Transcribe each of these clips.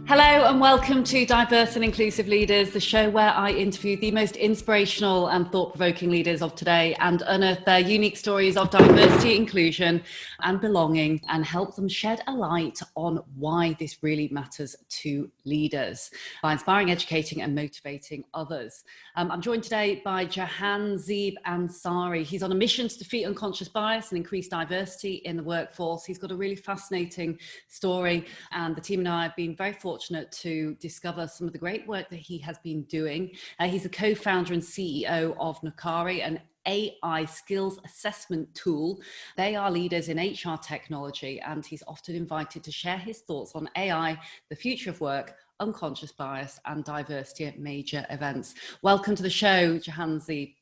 Hello and welcome to Diverse and Inclusive Leaders, the show where I interview the most inspirational and thought-provoking leaders of today and unearth their unique stories of diversity, inclusion and belonging and help them shed a light on why this really matters to leaders by inspiring, educating and motivating others. I'm joined today by Jahanzaib Ansari. He's on a mission to defeat unconscious bias and increase diversity in the workforce. He's got a really fascinating story and the team and I have been very fortunate to discover some of the great work that he has been doing. He's the co-founder and CEO of Knockri, an AI skills assessment tool. They are leaders in HR technology, and he's often invited to share his thoughts on AI, the future of work, unconscious bias, and diversity at major events. Welcome to the show, Jahanzaib.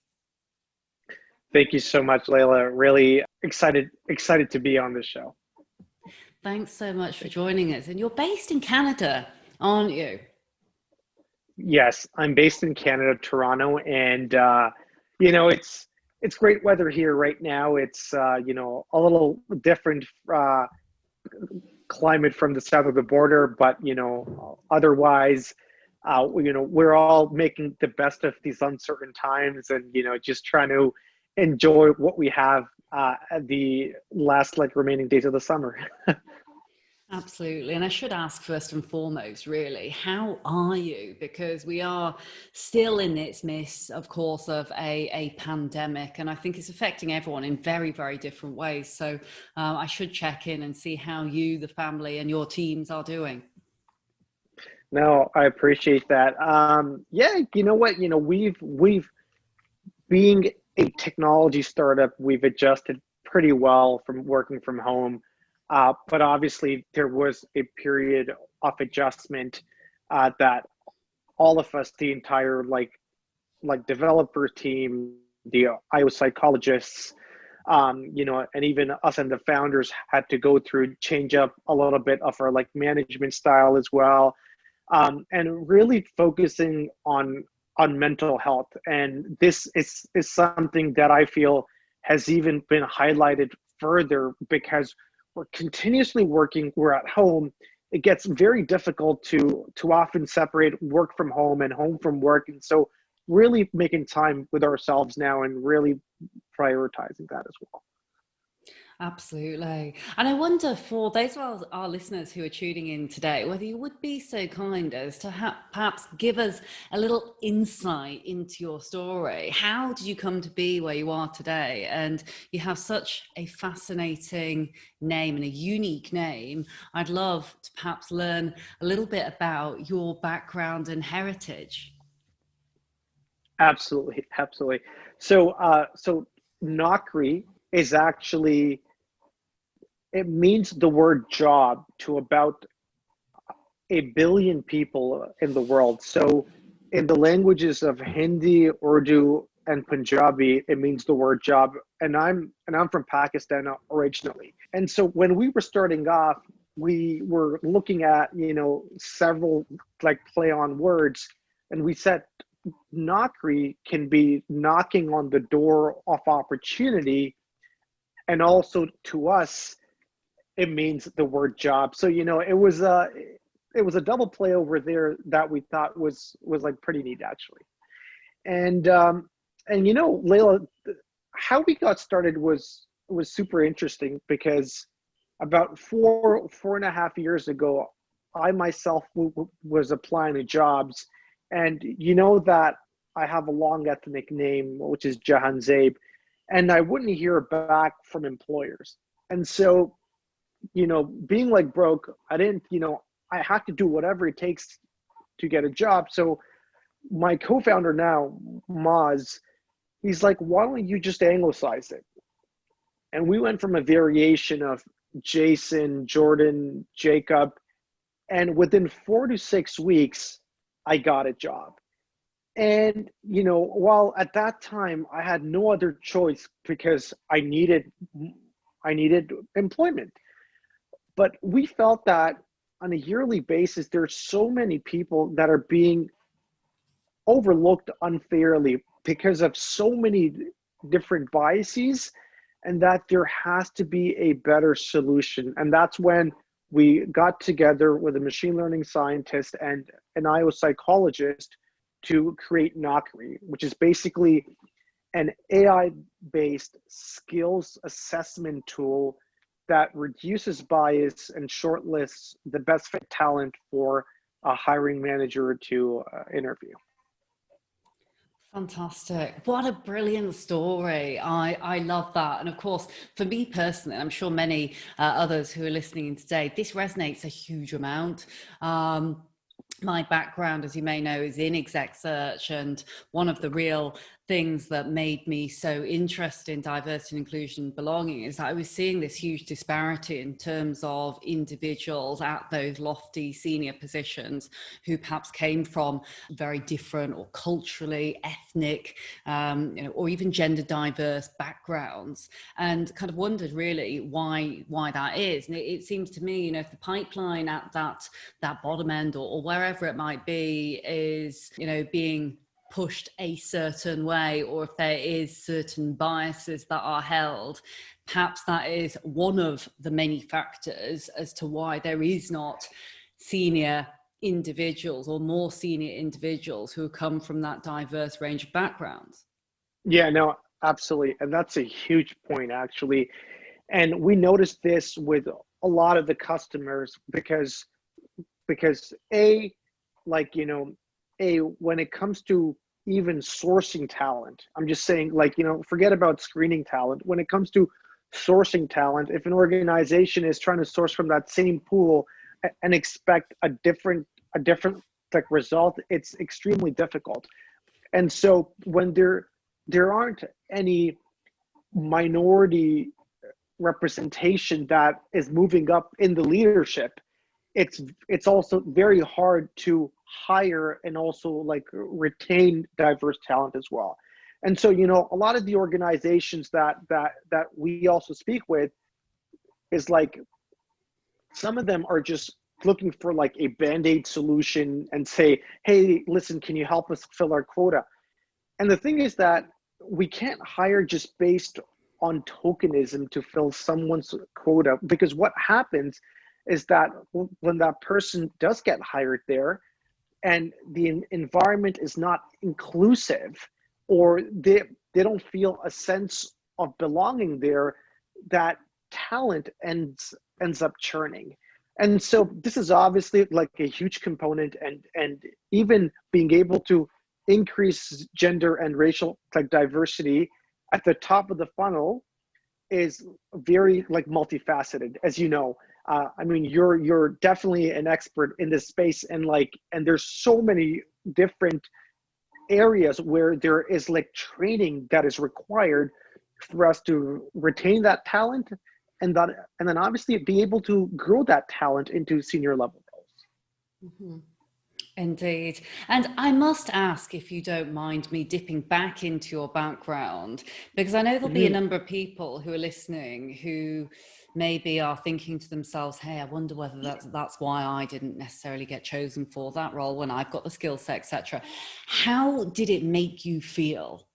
Thank you so much, Leila. Really excited to be on this show. Thanks so much for joining us. And you're based in Canada, aren't you? Yes, I'm based in Canada, Toronto, and it's great weather here right now. It's a little different climate from the south of the border, but otherwise, we're all making the best of these uncertain times, and just trying to enjoy what we have the last remaining days of the summer. Absolutely. And I should ask first and foremost, really, how are you? Because we are still in its midst, of course, of a pandemic, and I think it's affecting everyone in very, very different ways. So I should check in and see how you, the family and your teams are doing. No, I appreciate that. Yeah, you know what? We've being a technology startup, we've adjusted pretty well from working from home. But obviously, there was a period of adjustment that all of us, the entire developer team, the IO psychologists, and even us and the founders had to go through, change up a little bit of our management style as well, and really focusing on mental health. And this is something that I feel has even been highlighted further because we're continuously working, we're at home. It gets very difficult to often separate work from home and home from work. And so really making time with ourselves now and really prioritizing that as well. Absolutely. And I wonder, for those of our listeners who are tuning in today, whether you would be so kind as to perhaps give us a little insight into your story. How did you come to be where you are today? And you have such a fascinating name and a unique name. I'd love to perhaps learn a little bit about your background and heritage. Absolutely. So Knockri is actually, it means the word job to about 1 billion people in the world. So in the languages of Hindi, Urdu, and Punjabi, it means the word job. And I'm from Pakistan originally. And so when we were starting off, we were looking at, several play on words, and we said Knockri can be knocking on the door of opportunity, and also to us it means the word job. So it was a double play over there that we thought was pretty neat actually. And Leila, how we got started was super interesting because about four and a half years ago, I myself was applying to jobs, and that I have a long ethnic name, which is Jahanzaib, and I wouldn't hear back from employers. And so being broke, I didn't, I had to do whatever it takes to get a job. So my co-founder now, Maz, he's like, why don't you just anglicize it? And we went from a variation of Jason, Jordan, Jacob, and within 4 to 6 weeks, I got a job. And, while at that time I had no other choice because I needed employment. But we felt that on a yearly basis, there's so many people that are being overlooked unfairly because of so many different biases, and that there has to be a better solution. And that's when we got together with a machine learning scientist and an IO psychologist to create Knockri, which is basically an AI-based skills assessment tool that reduces bias and shortlists the best fit talent for a hiring manager to interview. Fantastic. What a brilliant story. I love that. And of course, for me personally, I'm sure many others who are listening today, this resonates a huge amount. My background, as you may know, is in exec search, and one of the real things that made me so interested in diversity and inclusion and belonging is that I was seeing this huge disparity in terms of individuals at those lofty senior positions who perhaps came from very different or culturally, ethnic, or even gender diverse backgrounds, and kind of wondered really why that is. And it seems to me, if the pipeline at that bottom end or wherever it might be is, being pushed a certain way, or if there is certain biases that are held, perhaps that is one of the many factors as to why there is not senior individuals or more senior individuals who come from that diverse range of backgrounds. Yeah, no, absolutely. And that's a huge point, actually. And we noticed this with a lot of the customers because when it comes to even sourcing talent, I'm just saying, forget about screening talent. When it comes to sourcing talent, if an organization is trying to source from that same pool and expect a different result, it's extremely difficult. And so when there aren't any minority representation that is moving up in the leadership, it's also very hard to hire and also retain diverse talent as well. And so, a lot of the organizations that we also speak with is some of them are just looking for a band-aid solution and say, hey, listen, can you help us fill our quota? And the thing is that we can't hire just based on tokenism to fill someone's quota, because what happens is that when that person does get hired there and the environment is not inclusive, or they don't feel a sense of belonging there, that talent ends up churning. And so this is obviously a huge component, and even being able to increase gender and racial diversity at the top of the funnel is very multifaceted, as you know. You're definitely an expert in this space, and there's so many different areas where there is training that is required for us to retain that talent, and then obviously be able to grow that talent into senior level roles. Mm-hmm. Indeed. And I must ask, if you don't mind me dipping back into your background, because I know there'll be a number of people who are listening who maybe are thinking to themselves, hey, I wonder whether that's why I didn't necessarily get chosen for that role when I've got the skill set, etc. How did it make you feel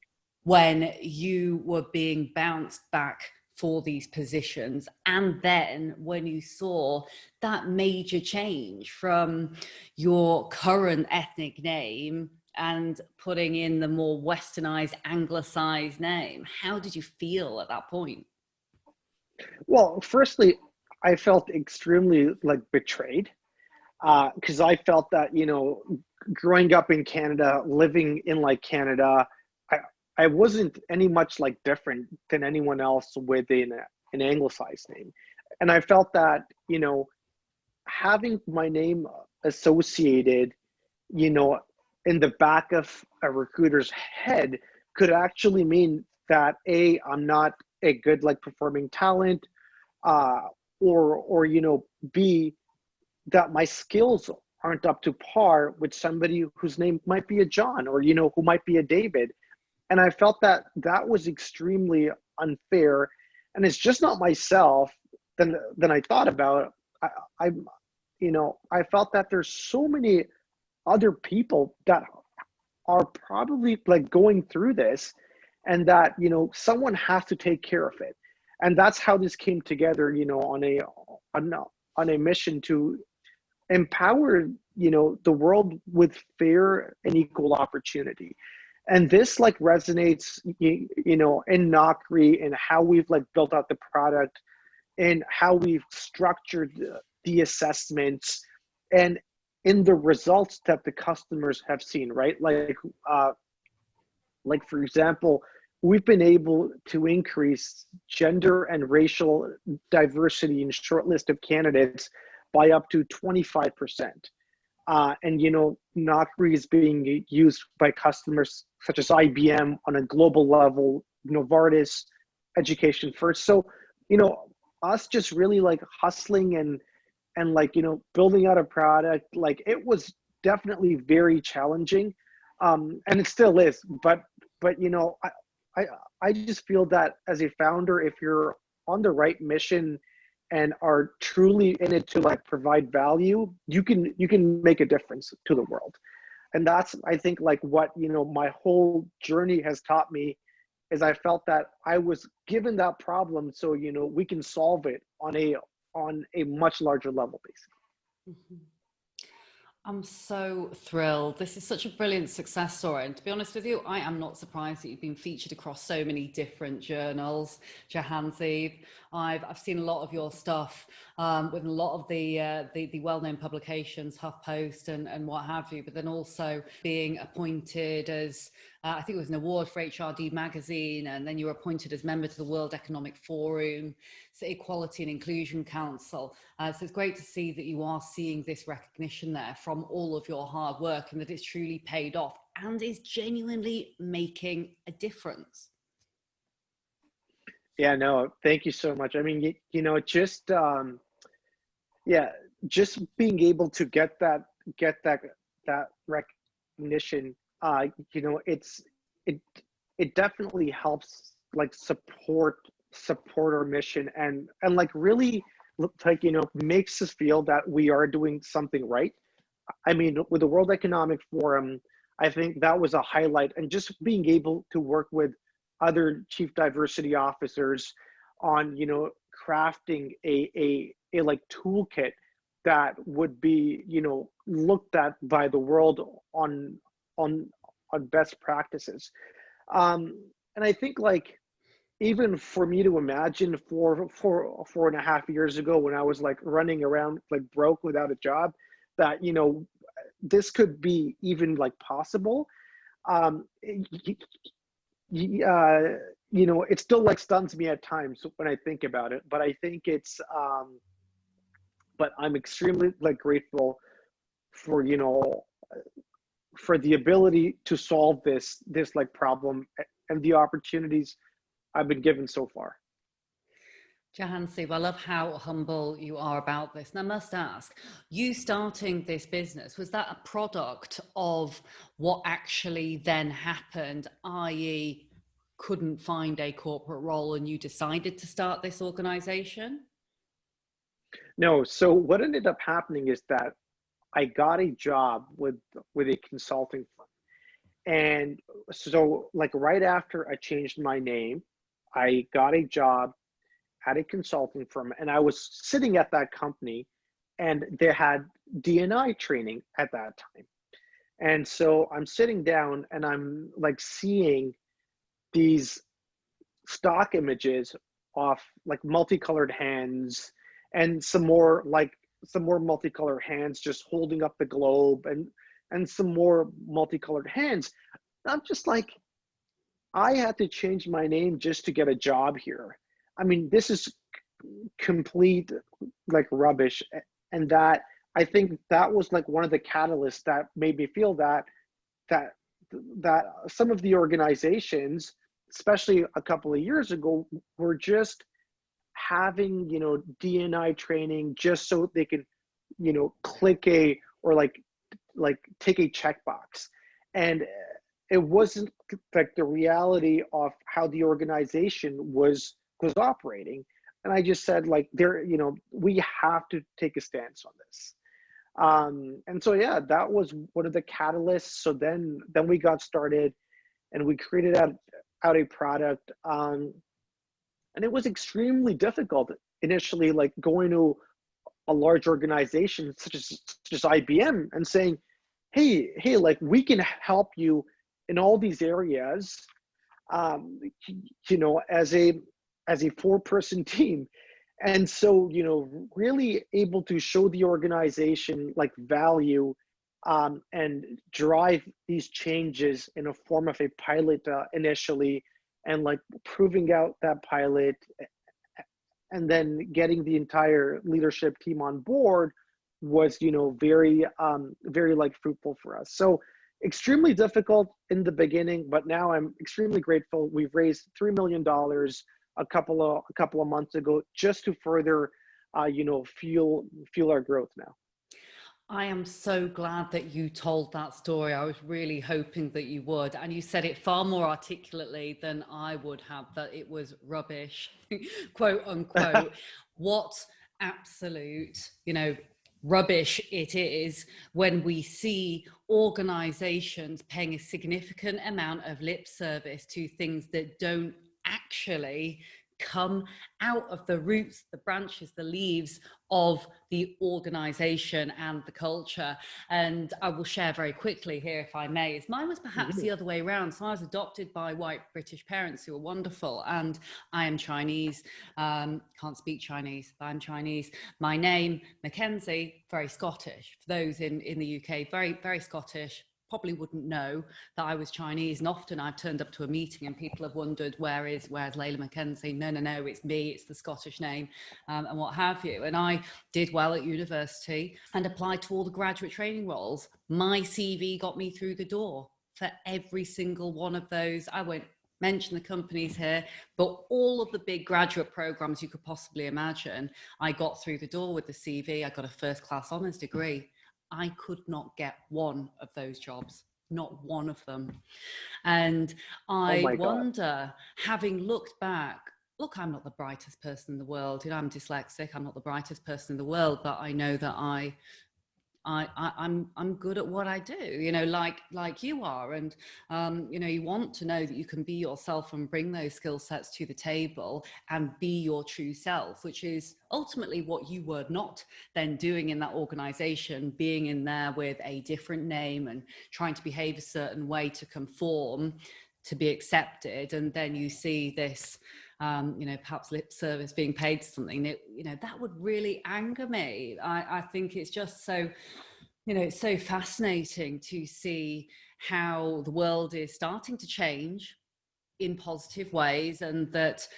when you were being bounced back for these positions, and then when you saw that major change from your current ethnic name and putting in the more westernized, anglicized name? How did you feel at that point? Well, firstly, I felt extremely betrayed, because I felt that, growing up in Canada, living in Canada, I wasn't any much different than anyone else with an anglicized name. And I felt that, having my name associated, in the back of a recruiter's head could actually mean that I'm not a good performing talent, or B, that my skills aren't up to par with somebody whose name might be a John, or who might be a David. And I felt that was extremely unfair, and it's just not myself. Then I thought about it. I felt that there's so many other people that are probably going through this, and that someone has to take care of it. And that's how this came together, on on a mission to empower, the world with fair and equal opportunity. And this like resonates, in Knockri, and how we've like built out the product, and how we've structured the assessments, and in the results that the customers have seen, right? Like for example, we've been able to increase gender and racial diversity in short list of candidates by up to 25%. And Knockri is being used by customers such as IBM on a global level, Novartis, Education First. So, us just really like hustling and like, building out a product, like it was definitely very challenging. And it still is, but I just feel that as a founder, if you're on the right mission and are truly in it to like provide value, you can make a difference to the world. And that's, I think, like what, my whole journey has taught me, is I felt that I was given that problem, so, we can solve it on a much larger level, basically. Mm-hmm. I'm so thrilled. This is such a brilliant success story. And to be honest with you, I am not surprised that you've been featured across so many different journals. Jahanzaib, I've seen a lot of your stuff with a lot of the well-known publications, HuffPost and what have you, but then also being appointed as, I think it was an award for HRD magazine, and then you were appointed as member to the World Economic Forum, so Equality and Inclusion Council. So it's great to see that you are seeing this recognition there from all of your hard work, and that it's truly paid off and is genuinely making a difference. Yeah, no, thank you so much. I mean, just just being able to get that recognition, it definitely helps like support our mission, and like really look like, makes us feel that we are doing something right. I mean, with the World Economic Forum, I think that was a highlight, and just being able to work with other chief diversity officers on, crafting a like toolkit that would be, looked at by the world on best practices. And I think like, even for me to imagine 4.5 years ago, when I was like running around like broke without a job, that, this could be even like possible. It still like stuns me at times when I think about it, but I think it's, but I'm extremely like grateful for, for the ability to solve this like problem, and the opportunities I've been given so far. Jahanzaib, I love how humble you are about this. And I must ask, you starting this business, was that a product of what actually then happened, i.e., couldn't find a corporate role and you decided to start this organization? No, so what ended up happening is that I got a job with a consulting firm. And so like right after I changed my name, I got a job at a consulting firm, and I was sitting at that company, and they had D&I training at that time. And so I'm sitting down and I'm like seeing these stock images of like multicolored hands, and some more multicolored hands just holding up the globe, and some more multicolored hands. I'm just like, I had to change my name just to get a job here. I mean, this is complete like rubbish. And that, I think that was like one of the catalysts that made me feel that some of the organizations, especially a couple of years ago, were just having, D&I training just so they could, click a, or like take a checkbox. And it wasn't like the reality of how the organization was operating. And I just said, like, we have to take a stance on this. And so, yeah, that was one of the catalysts. So then we got started, and we created out a product. And it was extremely difficult initially, like going to a large organization such as IBM and saying, hey, like we can help you in all these areas, as a 4-person team. And so, really able to show the organization like value, and drive these changes in a form of a pilot initially, and like proving out that pilot, and then getting the entire leadership team on board was, very like fruitful for us. So extremely difficult in the beginning, but now I'm extremely grateful. We've raised $3 million a couple of months ago just to further, fuel our growth now. I am so glad that you told that story. I was really hoping that you would. And you said it far more articulately than I would have, that it was rubbish, quote unquote. What absolute, rubbish it is when we see organizations paying a significant amount of lip service to things that don't actually come out of the roots, the branches, the leaves of the organization and the culture. And I will share very quickly here, if I may, is mine was perhaps the other way around. So I was adopted by white British parents who were wonderful, and I am Chinese, can't speak Chinese, but I'm Chinese. My name, Mackenzie, very Scottish. For those in the UK, very, very Scottish. Probably wouldn't know that I was Chinese, and often I've turned up to a meeting and people have wondered, where's Leila Mackenzie? No, it's me, it's the Scottish name, and what have you. And I did well at university and applied to all the graduate training roles. My CV got me through the door for every single one of those. I won't mention the companies here, but all of the big graduate programs you could possibly imagine, I got through the door with the CV. I got a first-class honours degree. I could not get one of those jobs, not one of them. And I wonder, having looked back, look, I'm not the brightest person in the world. I'm dyslexic. I'm not the brightest person in the world, but I know that I'm good at what I do, like you are. And, you want to know that you can be yourself and bring those skill sets to the table and be your true self, which is ultimately what you were not then doing in that organization, being in there with a different name and trying to behave a certain way to conform, to be accepted. And then you see this, perhaps lip service being paid to something that, that would really anger me. I think it's just so, it's so fascinating to see how the world is starting to change in positive ways, and that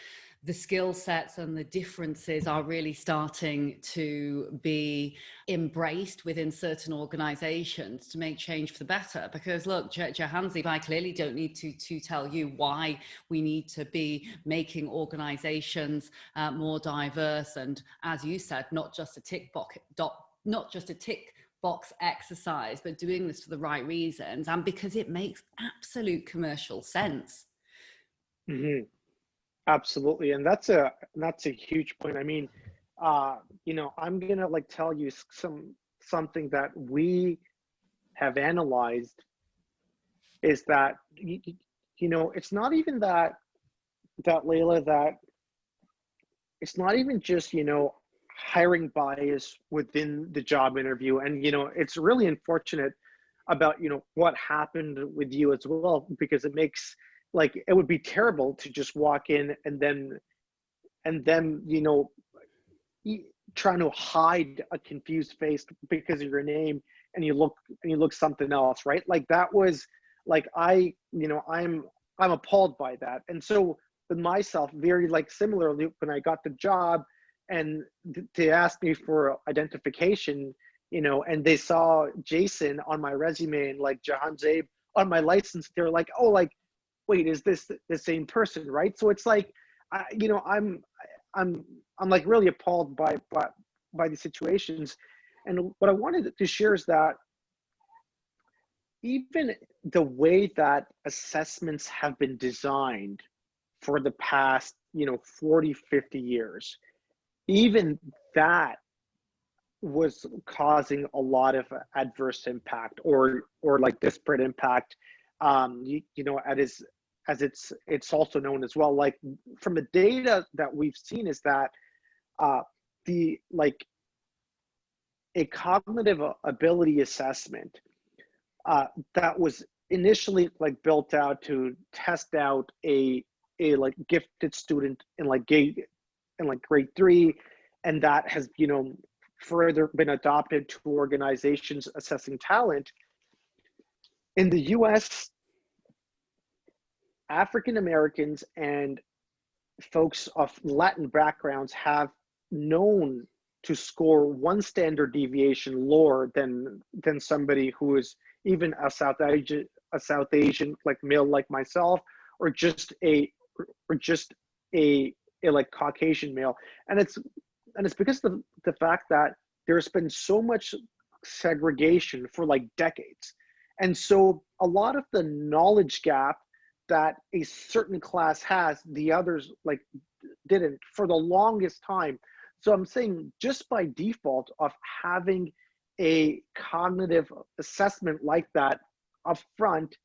the skill sets and the differences are really starting to be embraced within certain organizations to make change for the better. Because look, Jahanzaib, I clearly don't need to tell you why we need to be making organizations more diverse. And as you said, not just a tick box exercise, but doing this for the right reasons and because it makes absolute commercial sense. Mm-hmm. Absolutely. And that's a huge point. I mean, I'm going to tell you something that we have analyzed is that, it's not even that Leila, that it's not even just, hiring bias within the job interview. And, it's really unfortunate about, what happened with you as well, because it makes, it would be terrible to just walk in and then trying to hide a confused face because of your name, and you look something else, right? That was I'm appalled by that. And so with myself, very similarly, when I got the job and they asked me for identification, and they saw Jason on my resume and Jahanzaib on my license, they're like, oh, wait, is this the same person, right? So it's I'm really appalled by the situations. And what I wanted to share is that even the way that assessments have been designed for the past 40, 50 years, even that was causing a lot of adverse impact or disparate impact, as it's also known as well. From the data that we've seen is that the a cognitive ability assessment that was initially like built out to test out a like gifted student in like grade 3, and that has, you know, further been adopted to organizations assessing talent. In the US, African Americans and folks of Latin backgrounds have known to score one standard deviation lower than somebody who is even a South Asian like male like myself, or just a like Caucasian male. And it's because of the fact that there's been so much segregation for like decades. And so a lot of the knowledge gap that a certain class has, the others like didn't for the longest time. So I'm saying just by default of having a cognitive assessment like that up front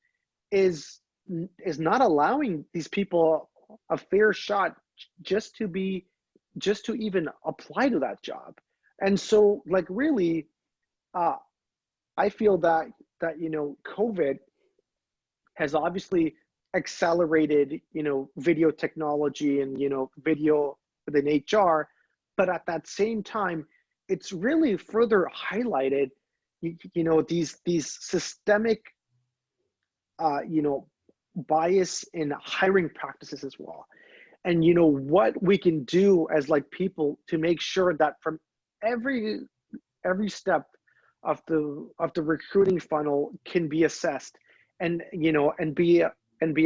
is not allowing these people a fair shot just to even apply to that job. And so like really I feel that you know, COVID has obviously accelerated, you know, video technology and, you know, video within HR, but at that same time, it's really further highlighted, you know, these systemic, you know, bias in hiring practices as well. And, you know, what we can do as like people to make sure that from every step of the recruiting funnel can be assessed and, you know, and be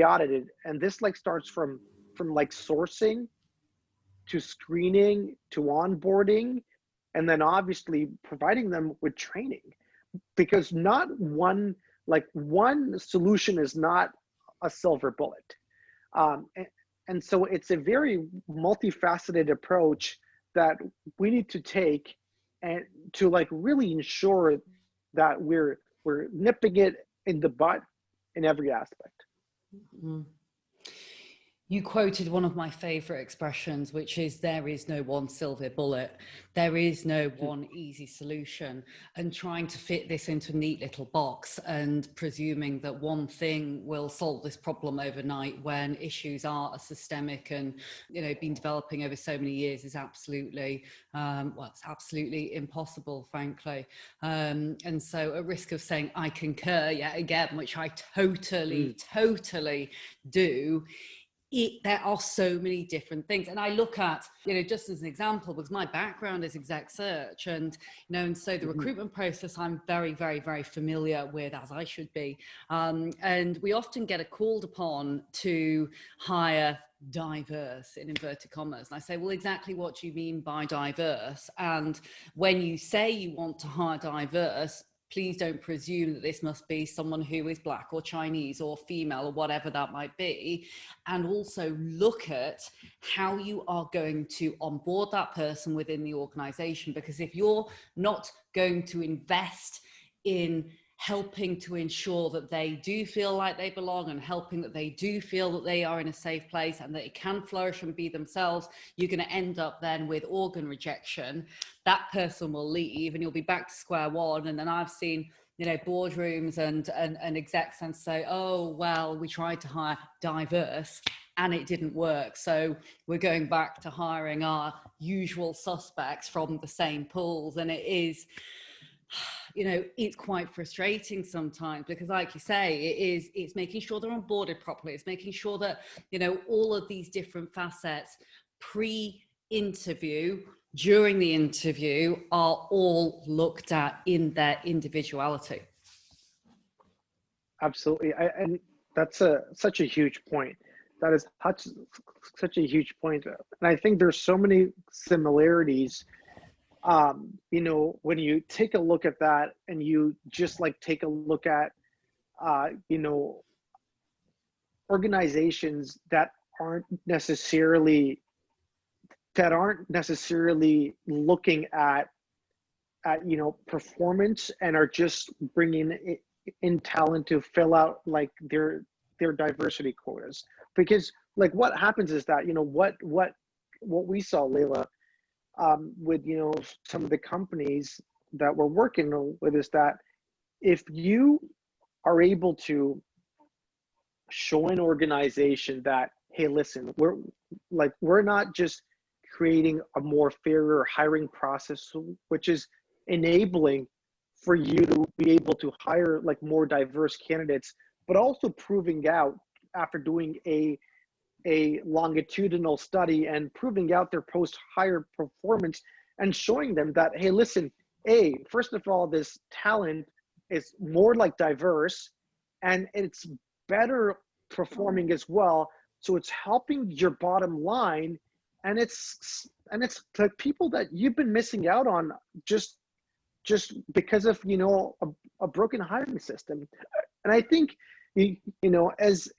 audited. And this like starts from like sourcing to screening to onboarding, and then obviously providing them with training, because not one solution is not a silver bullet. And so it's a very multifaceted approach that we need to take and to like really ensure that we're nipping it in the butt in every aspect. Mm-hmm. You quoted one of my favorite expressions, which is there is no one silver bullet. There is no one easy solution. And trying to fit this into a neat little box and presuming that one thing will solve this problem overnight when issues are systemic and, you know, been developing over so many years is absolutely, it's absolutely impossible, frankly. And so at risk of saying I concur yet again, which I totally do, there are so many different things. And I look at, you know, just as an example, because my background is exec search, and, you know, and so the recruitment process I'm very, very, very familiar with, as I should be. And we often get called upon to hire diverse, in inverted commas. And I say, well, exactly what do you mean by diverse? And when you say you want to hire diverse, please don't presume that this must be someone who is Black or Chinese or female or whatever that might be. And also look at how you are going to onboard that person within the organization. Because if you're not going to invest in helping to ensure that they do feel like they belong and helping that they do feel that they are in a safe place and that it can flourish and be themselves, you're going to end up then with organ rejection. That person will leave and you'll be back to square one. And then I've seen, you know, boardrooms and execs and say, oh, well, we tried to hire diverse and it didn't work. So we're going back to hiring our usual suspects from the same pools. And it is, you know, it's quite frustrating sometimes because, like you say, it's making sure they're onboarded properly. It's making sure that, you know, all of these different facets pre-interview, during the interview, are all looked at in their individuality. Absolutely. And that's such a huge point. That is such a huge point. And I think there's so many similarities. You know, when you take a look at that and you just like take a look at, you know, organizations that aren't necessarily looking at, you know, performance and are just bringing in talent to fill out like their diversity quotas. Because like what happens is that, you know, what we saw, Leila, with, you know, some of the companies that we're working with is that if you are able to show an organization that, hey, listen, we're not just creating a more fairer hiring process, which is enabling for you to be able to hire like more diverse candidates, but also proving out after doing a longitudinal study and proving out their post-hire performance and showing them that, hey, listen, first of all, this talent is more like diverse and it's better performing as well. So it's helping your bottom line, and it's the people that you've been missing out on just because of a broken hiring system. And I think as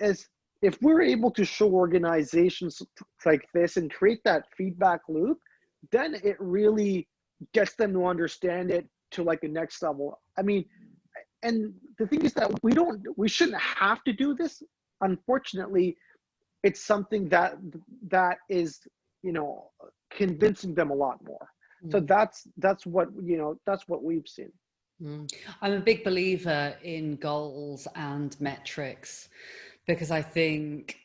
if we're able to show organizations like this and create that feedback loop, then it really gets them to understand it to like the next level. I mean, and the thing is that we shouldn't have to do this. Unfortunately, it's something that is, convincing them a lot more. So that's what we've seen. I'm a big believer in goals and metrics, because I think,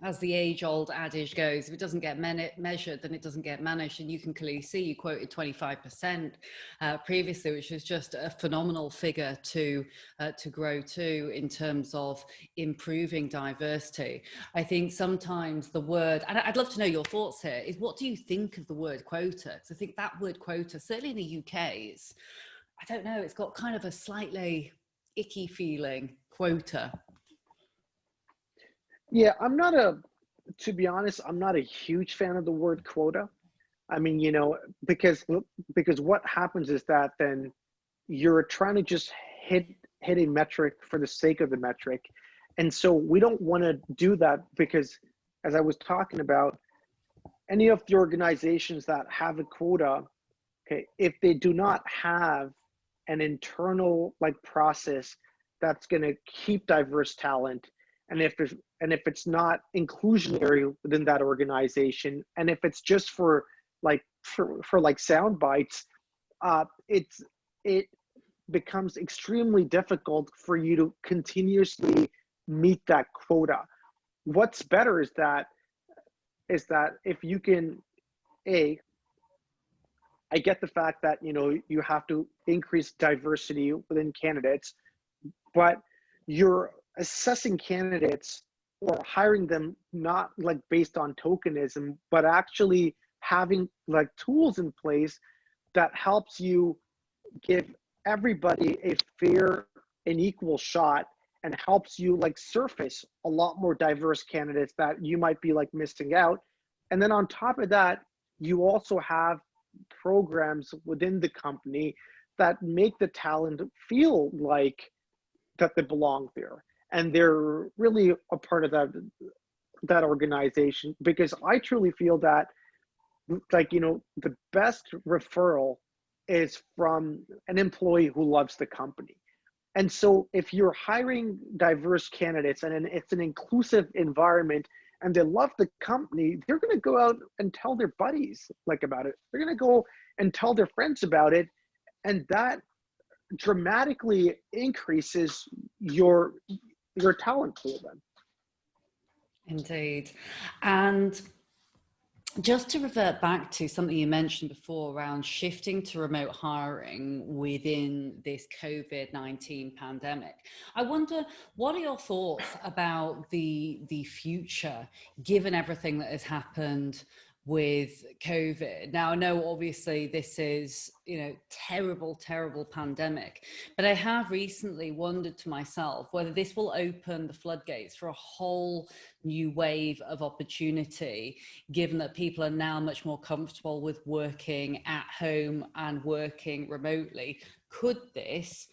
as the age-old adage goes, if it doesn't get measured, then it doesn't get managed. And you can clearly see, you quoted 25% previously, which is just a phenomenal figure to grow to in terms of improving diversity. I think sometimes the word, and I'd love to know your thoughts here, is what do you think of the word quota? Because I think that word quota, certainly in the UK, I don't know, it's got kind of a slightly icky feeling, quota. Yeah, to be honest, I'm not a huge fan of the word quota. I mean, because what happens is that then you're trying to just hit a metric for the sake of the metric. And so we don't want to do that, because as I was talking about, any of the organizations that have a quota, okay, if they do not have an internal like process that's going to keep diverse talent, and if it's not inclusionary within that organization, and if it's just for sound bites, it becomes extremely difficult for you to continuously meet that quota. What's better is that if you can, I get the fact that you have to increase diversity within candidates, but you're assessing candidates or hiring them not like based on tokenism, but actually having like tools in place that helps you give everybody a fair and equal shot, and helps you like surface a lot more diverse candidates that you might be like missing out. And then on top of that, you also have programs within the company that make the talent feel like that they belong there and they're really a part of that organization. Because I truly feel that the best referral is from an employee who loves the company. And so if you're hiring diverse candidates and it's an inclusive environment and they love the company, they're going to go out and tell their buddies like about it. They're going to go and tell their friends about it. And that dramatically increases your talent pool then. Indeed. And just to revert back to something you mentioned before around shifting to remote hiring within this COVID-19 pandemic, I wonder, what are your thoughts about the future, given everything that has happened with COVID? Now, I know obviously this is, terrible, terrible pandemic, but I have recently wondered to myself whether this will open the floodgates for a whole new wave of opportunity, given that people are now much more comfortable with working at home and working remotely. Could this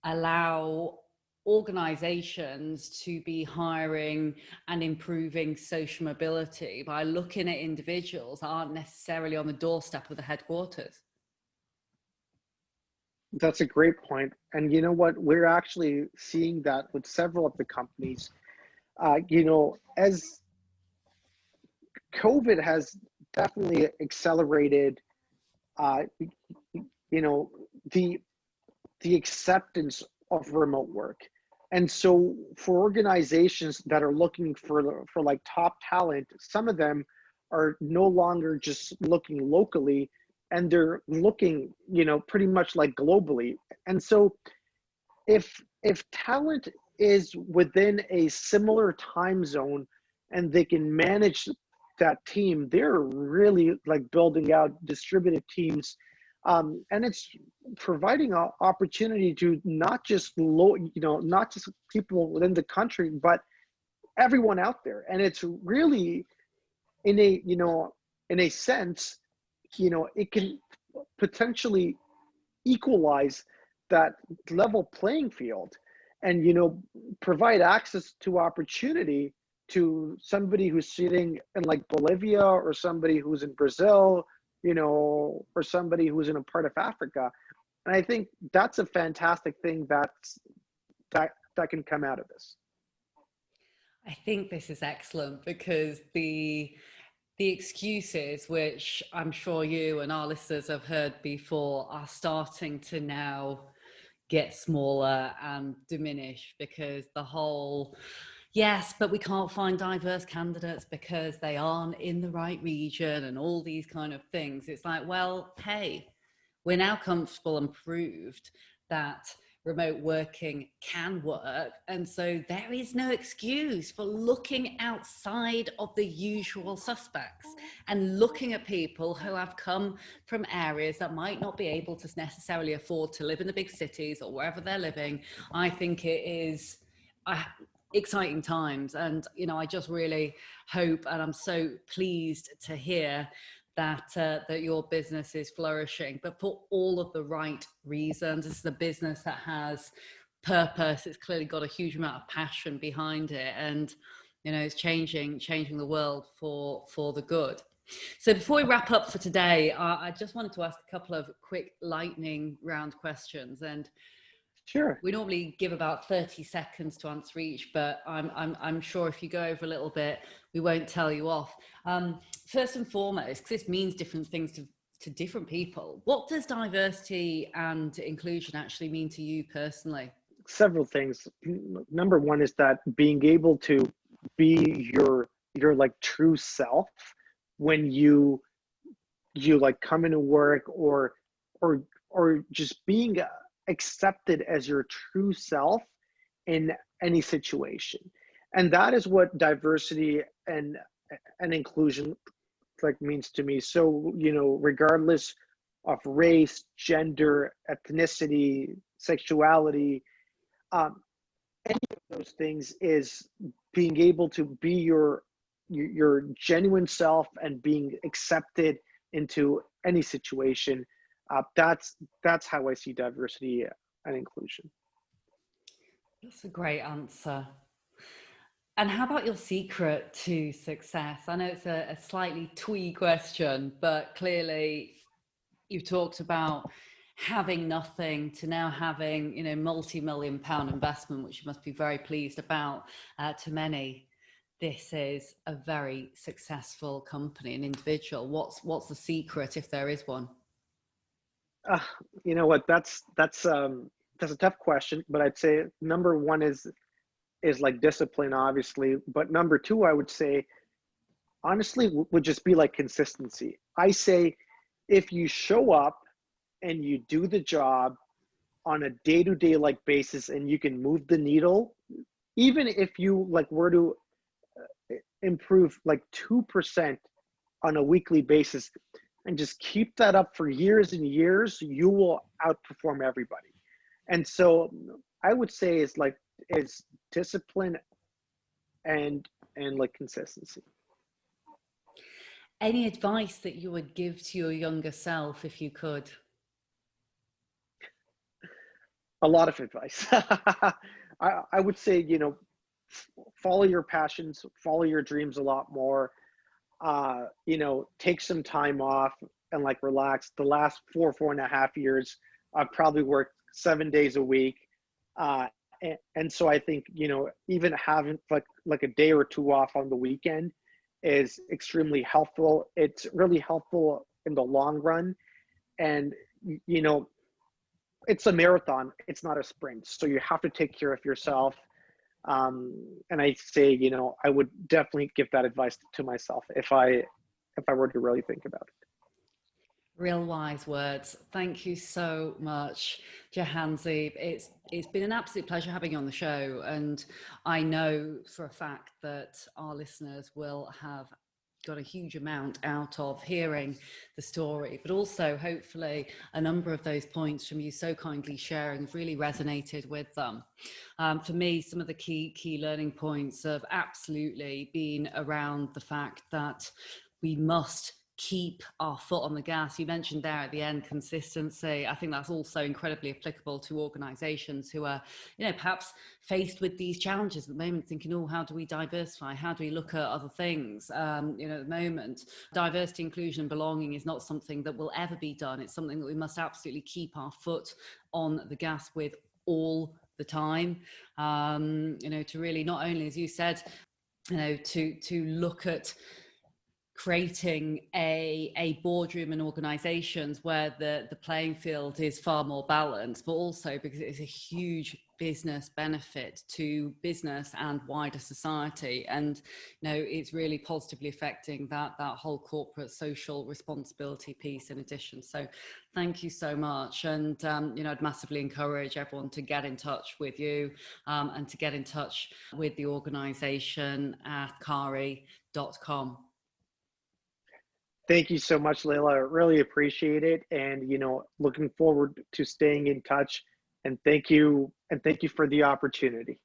allow organizations to be hiring and improving social mobility by looking at individuals that aren't necessarily on the doorstep of the headquarters? That's a great point. And you know what? We're actually seeing that with several of the companies. As COVID has definitely accelerated, you know, the acceptance of remote work. And so for organizations that are looking for like top talent, some of them are no longer just looking locally, and they're looking, you know, pretty much like globally. And so if talent is within a similar time zone and they can manage that team, they're really like building out distributed teams, and it's providing an opportunity to not just not just people within the country, but everyone out there. And it's really in a in a sense, it can potentially equalize that level playing field, and provide access to opportunity to somebody who's sitting in like Bolivia, or somebody who's in Brazil, or somebody who's in a part of Africa. And I think that's a fantastic thing that can come out of this. I think this is excellent, because the excuses, which I'm sure you and our listeners have heard before, are starting to now get smaller and diminish, because the whole, yes, but we can't find diverse candidates because they aren't in the right region and all these kind of things. It's like, well, hey, we're now comfortable and proved that remote working can work. And so there is no excuse for looking outside of the usual suspects and looking at people who have come from areas that might not be able to necessarily afford to live in the big cities or wherever they're living. I think it is exciting times. And, I just really hope, and I'm so pleased to hear that your business is flourishing, but for all of the right reasons. This is a business that has purpose. It's clearly got a huge amount of passion behind it, and it's changing the world for the good. So before we wrap up for today, I just wanted to ask a couple of quick lightning round questions. And sure, we normally give about 30 seconds to answer each, but I'm sure if you go over a little bit, we won't tell you off. First and foremost, because this means different things to different people, what does diversity and inclusion actually mean to you personally? Several things. Number one is that being able to be your like true self when you like come into work, or just being accepted as your true self in any situation. And that is what diversity and inclusion like means to me. So regardless of race, gender, ethnicity, sexuality, any of those things is being able to be your genuine self and being accepted into any situation. That's how I see diversity and inclusion. That's a great answer. And how about your secret to success? I know it's a slightly twee question, but clearly you've talked about having nothing to now having, multi-million pound investment, which you must be very pleased about. To many, this is a very successful company, an individual. What's the secret, if there is one? You know what? That's a tough question, but I'd say number one is like discipline, obviously. But number two, I would say, honestly, would just be like consistency. I say, if you show up and you do the job on a day-to-day like basis, and you can move the needle, even if you like were to improve like 2% on a weekly basis, and just keep that up for years and years, you will outperform everybody. And so I would say is discipline and like consistency. Any advice that you would give to your younger self, if you could? A lot of advice. I would say, follow your passions, follow your dreams a lot more. Take some time off and like relax. The last 4.5 years, I've probably worked 7 days a week. And so I think, even having like a day or two off on the weekend is extremely helpful. It's really helpful in the long run. And, you know, it's a marathon, it's not a sprint. So you have to take care of yourself. And I say, you know, I would definitely give that advice to myself if I were to really think about it. Real wise words. Thank you so much, Jahanzaib. It's been an absolute pleasure having you on the show, and I know for a fact that our listeners will have got a huge amount out of hearing the story, but also hopefully a number of those points from you so kindly sharing have really resonated with them. For me, some of the key learning points have absolutely been around the fact that we must keep our foot on the gas. You mentioned there at the end consistency. I think that's also incredibly applicable to organizations who are, you know, perhaps faced with these challenges at the moment, thinking, oh, how do we diversify? How do we look at other things? You know, at the moment, diversity, inclusion, and belonging is not something that will ever be done. It's something that we must absolutely keep our foot on the gas with all the time. You know, to really not only, as you said, you know, to look at creating a boardroom and organizations where the playing field is far more balanced, but also because it is a huge business benefit to business and wider society. And, you know, it's really positively affecting that whole corporate social responsibility piece in addition. So thank you so much. And, you know, I'd massively encourage everyone to get in touch with you and to get in touch with the organization at kari.com. Thank you so much, Leila. I really appreciate it. And, you know, looking forward to staying in touch. And thank you for the opportunity.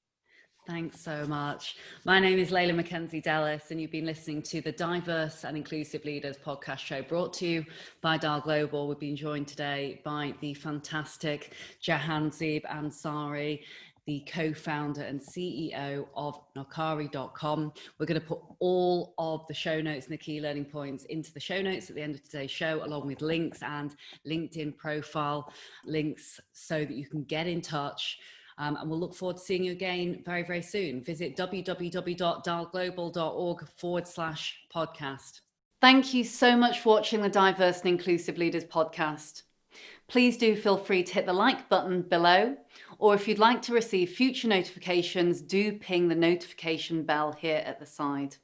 Thanks so much. My name is Leila Mackenzie Dallas, and you've been listening to the Diverse and Inclusive Leaders podcast show brought to you by Dial Global. We've been joined today by the fantastic Jahanzaib Ansari, the co-founder and CEO of Knockri.com. We're going to put all of the show notes and the key learning points into the show notes at the end of today's show, along with links and LinkedIn profile links so that you can get in touch. And we'll look forward to seeing you again very, very soon. Visit www.dialglobal.org/podcast. Thank you so much for watching the Diverse and Inclusive Leaders podcast. Please do feel free to hit the like button below, or if you'd like to receive future notifications, do ping the notification bell here at the side.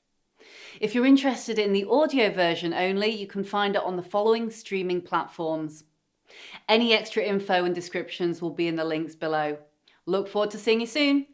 If you're interested in the audio version only, you can find it on the following streaming platforms. Any extra info and descriptions will be in the links below. Look forward to seeing you soon.